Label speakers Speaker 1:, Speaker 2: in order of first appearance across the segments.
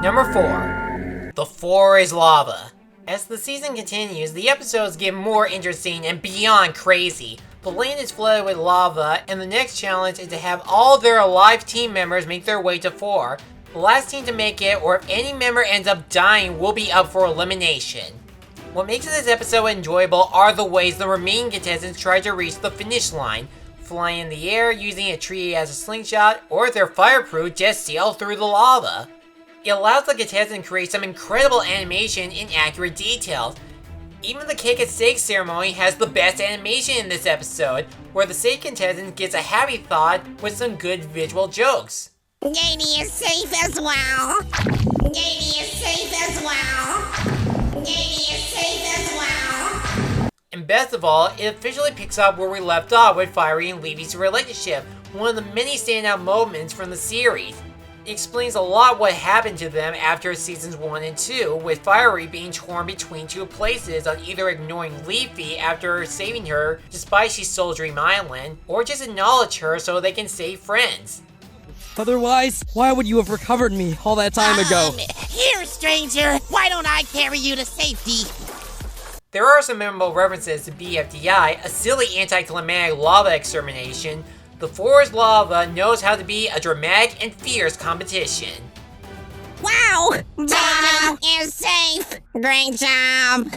Speaker 1: Number 4. The Four is Lava. As the season continues, the episodes get more interesting and beyond crazy. The land is flooded with lava, and the next challenge is to have all their alive team members make their way to 4. The last team to make it, or if any member ends up dying, will be up for elimination. What makes this episode enjoyable are the ways the remaining contestants try to reach the finish line. Flying in the air, using a tree as a slingshot, or if they're fireproof, just sail through the lava. It allows the contestant to create some incredible animation and accurate details. Even the cake and steak ceremony has the best animation in this episode, where the safe contestant gets a happy thought with some good visual jokes.
Speaker 2: Gatey is safe as well. Gatey is safe as well. Gatey is safe as well.
Speaker 1: And best of all, it officially picks up where we left off with Fiery and Levy's relationship, one of the many standout moments from the series. It explains a lot what happened to them after seasons 1 and 2, with Fiery being torn between two places on either ignoring Leafy after saving her despite she stole Dream Island, or just acknowledge her so they can stay friends.
Speaker 3: Otherwise, why would you have recovered me all that time ago?
Speaker 2: Here, stranger, why don't I carry you to safety?
Speaker 1: There are some memorable references to BFDI, a silly anticlimactic lava extermination. The Four's Lava knows how to be a dramatic and fierce competition.
Speaker 2: Wow! Bob is safe! Great job!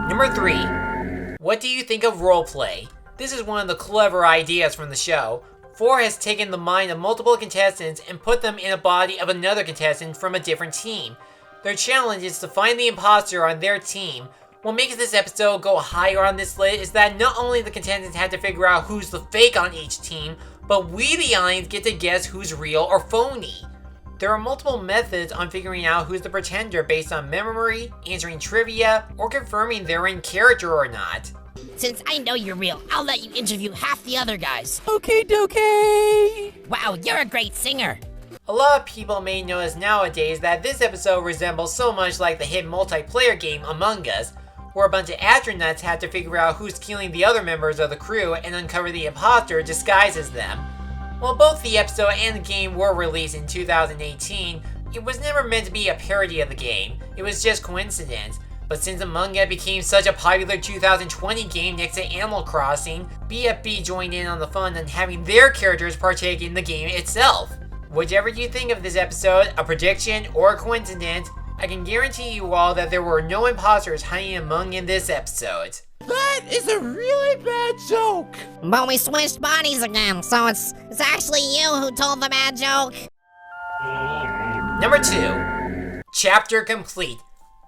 Speaker 1: Number 3. What do you think of roleplay? This is one of the clever ideas from the show. 4 has taken the mind of multiple contestants and put them in a body of another contestant from a different team. Their challenge is to find the imposter on their team. What makes this episode go higher on this list is that not only the contestants had to figure out who's the fake on each team, but we the audience get to guess who's real or phony. There are multiple methods on figuring out who's the pretender based on memory, answering trivia, or confirming they're in character or not.
Speaker 2: Since I know you're real, I'll let you interview half the other guys.
Speaker 3: Okay, dokey.
Speaker 2: Wow, you're a great singer.
Speaker 1: A lot of people may notice nowadays that this episode resembles so much like the hit multiplayer game Among Us, where a bunch of astronauts had to figure out who's killing the other members of the crew and uncover the imposter disguised as them. While both the episode and the game were released in 2018, it was never meant to be a parody of the game. It was just coincidence. But since Among Us became such a popular 2020 game next to Animal Crossing, BFB joined in on the fun and having their characters partake in the game itself. Whichever you think of this episode, a prediction or a coincidence, I can guarantee you all that there were no imposters hiding among in this episode.
Speaker 4: That is a really bad joke.
Speaker 2: But we switched bodies again, so it's actually you who told the bad joke.
Speaker 1: Number 2. Chapter complete.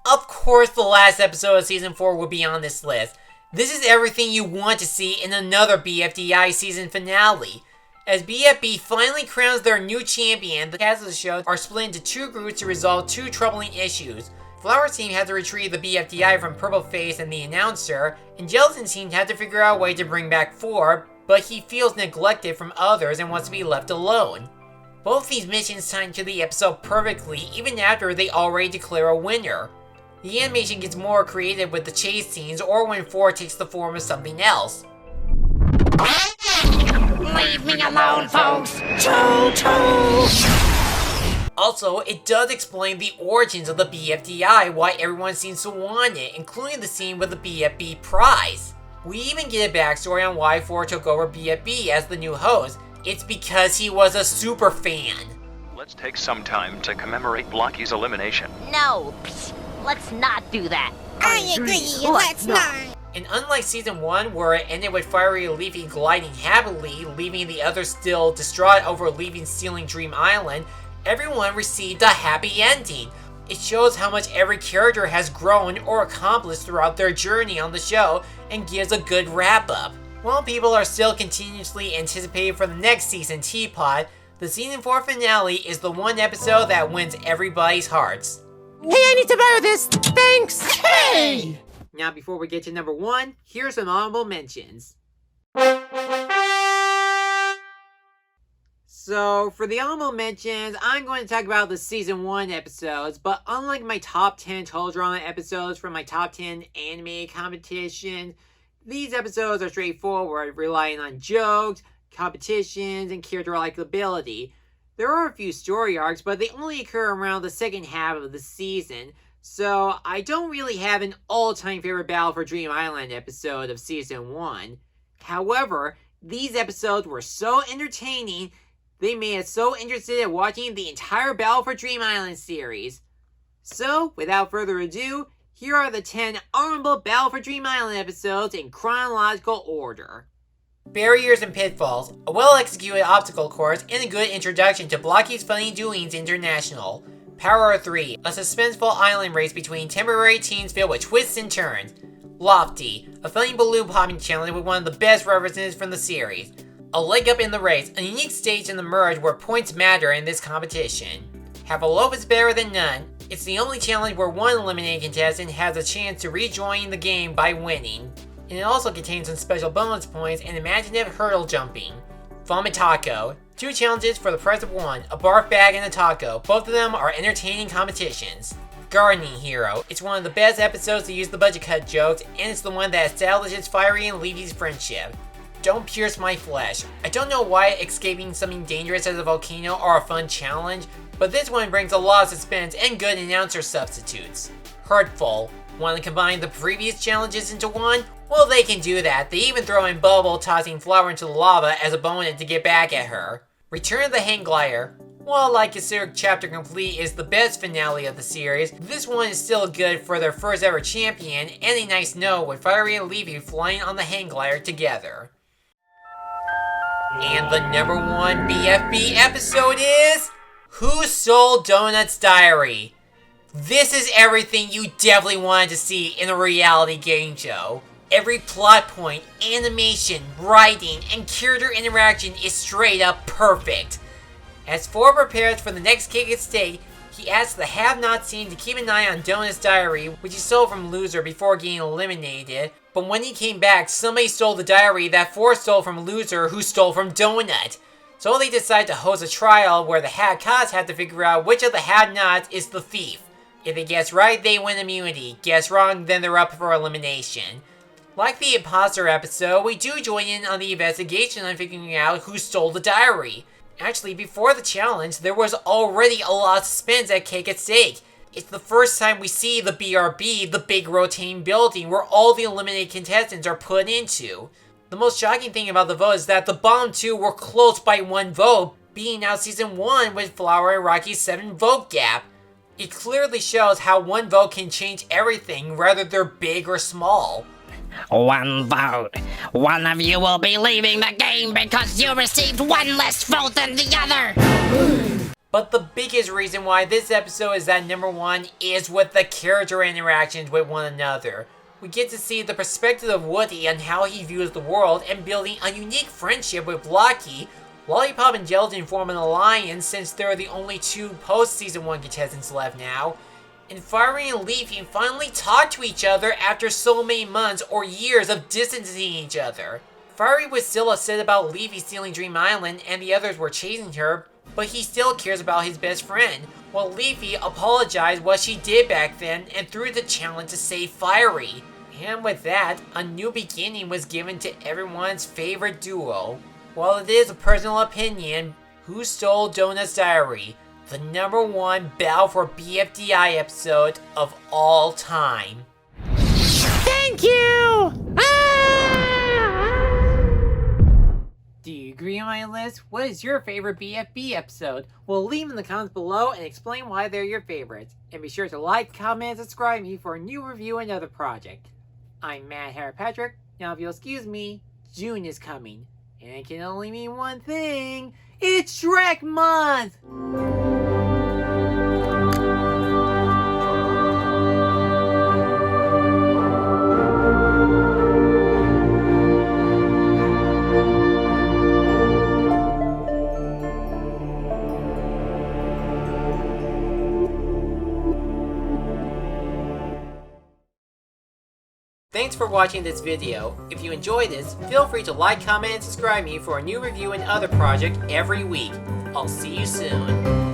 Speaker 1: Of course the last episode of Season 4 will be on this list. This is everything you want to see in another BFDI season finale. As BFB finally crowns their new champion, the cast of the show are split into two groups to resolve two troubling issues. Flower's team had to retrieve the BFDI from Purple Face and the announcer, and Gelatin's team had to figure out a way to bring back 4, but he feels neglected from others and wants to be left alone. Both these missions tie into the episode perfectly, even after they already declare a winner. The animation gets more creative with the chase scenes or when 4 takes the form of something else.
Speaker 2: Leave me alone, folks!
Speaker 1: Also, it does explain the origins of the BFDI, why everyone seems to want it, including the scene with the BFB prize. We even get a backstory on why 4 took over BFB as the new host. It's because he was a super fan.
Speaker 5: Let's take some time to commemorate Blocky's elimination.
Speaker 6: No, let's not do that.
Speaker 2: I agree, let's not.
Speaker 1: And unlike Season 1, where it ended with Fiery and Leafy gliding happily, leaving the others still distraught over Leafy stealing Dream Island, everyone received a happy ending. It shows how much every character has grown or accomplished throughout their journey on the show and gives a good wrap-up. While people are still continuously anticipating for the next season Teapot, the Season 4 finale is the one episode that wins everybody's hearts.
Speaker 4: Hey, I need to borrow this. Thanks. Hey!
Speaker 1: Now before we get to number 1, here's some honorable mentions. So, for the honorable mentions, I'm going to talk about the Season 1 episodes, but unlike my top 10 total drama episodes from my top 10 anime competition, these episodes are straightforward, relying on jokes, competitions, and character likability. There are a few story arcs, but they only occur around the second half of the season, so I don't really have an all-time favorite Battle for Dream Island episode of Season 1. However, these episodes were so entertaining, they made us so interested in watching the entire Battle for Dream Island series. So, without further ado, here are the 10 honorable Battle for Dream Island episodes in chronological order. Barriers and Pitfalls, a well-executed obstacle course and a good introduction to Blocky's Funny Doings International. Power 3, a suspenseful island race between temporary teams filled with twists and turns. Lofty, a funny balloon popping challenge with one of the best references from the series. A leg up in the race, a unique stage in the merge where points matter in this competition. Have a loaf is better than none. It's the only challenge where one eliminated contestant has a chance to rejoin the game by winning. And it also contains some special bonus points and imaginative hurdle jumping. Vomit Taco, 2 challenges for the price of 1, a barf bag and a taco. Both of them are entertaining competitions. Gardening Hero, it's one of the best episodes to use the budget cut jokes, and it's the one that establishes Fiery and Levy's friendship. Don't Pierce My Flesh, I don't know why escaping something dangerous as a volcano are a fun challenge, but this one brings a lot of suspense and good announcer substitutes. Hurtful, want to combine the previous challenges into one? Well, they can do that. They even throw in Bubble tossing flour into the lava as a bonus to get back at her. Return of the Hang Glider. While I consider Chapter Complete is the best finale of the series, this one is still good for their first ever champion and a nice note with Fiery and Levy flying on the Hang Glider together. And the number 1 BFB episode is... Who Stole Donut's Diary? This is everything you definitely wanted to see in a reality game show. Every plot point, animation, writing, and character interaction is straight up perfect. As Ford prepares for the next kick at stake, he asks the have-nots team to keep an eye on Donut's diary, which he stole from Loser before getting eliminated. But when he came back, somebody stole the diary that Ford stole from Loser, who stole from Donut. So they decide to host a trial where the have-cots have to figure out which of the have-nots is the thief. If they guess right, they win immunity. Guess wrong, then they're up for elimination. Like the Imposter episode, we do join in on the investigation on figuring out who stole the diary. Actually, before the challenge, there was already a lot of suspense at Cake at Stake. It's the first time we see the BRB, the big rotating building where all the eliminated contestants are put into. The most shocking thing about the vote is that the bottom 2 were close by 1 vote, beating out Season 1 with Flower and Rocky's 7 vote gap. It clearly shows how 1 vote can change everything, whether they're big or small.
Speaker 4: 1 vote. One of you will be leaving the game because you received 1 less vote than the other.
Speaker 1: But the biggest reason why this episode is at number 1 is with the character interactions with one another. We get to see the perspective of Woody on how he views the world and building a unique friendship with Blocky. Lollipop and Gelatin form an alliance since they're the only 2 post-Season 1 contestants left now. And Fiery and Leafy finally talk to each other after so many months or years of distancing each other. Fiery was still upset about Leafy stealing Dream Island and the others were chasing her, but he still cares about his best friend, while Leafy apologized what she did back then and threw the challenge to save Fiery. And with that, a new beginning was given to everyone's favorite duo. While it is a personal opinion, Who Stole Donut's Diary? The number 1 Battle for BFDI episode of all time.
Speaker 4: Thank you!
Speaker 1: Do you agree on my list? What is your favorite BFB episode? Well, leave in the comments below and explain why they're your favorites. And be sure to like, comment, and subscribe me for a new review and another project. I'm Matt Harry Patrick. Now, if you'll excuse me, June is coming. And it can only mean one thing. It's Shrek Month! Thanks for watching this video. If you enjoyed this, feel free to like, comment, and subscribe me for a new review and other project every week. I'll see you soon.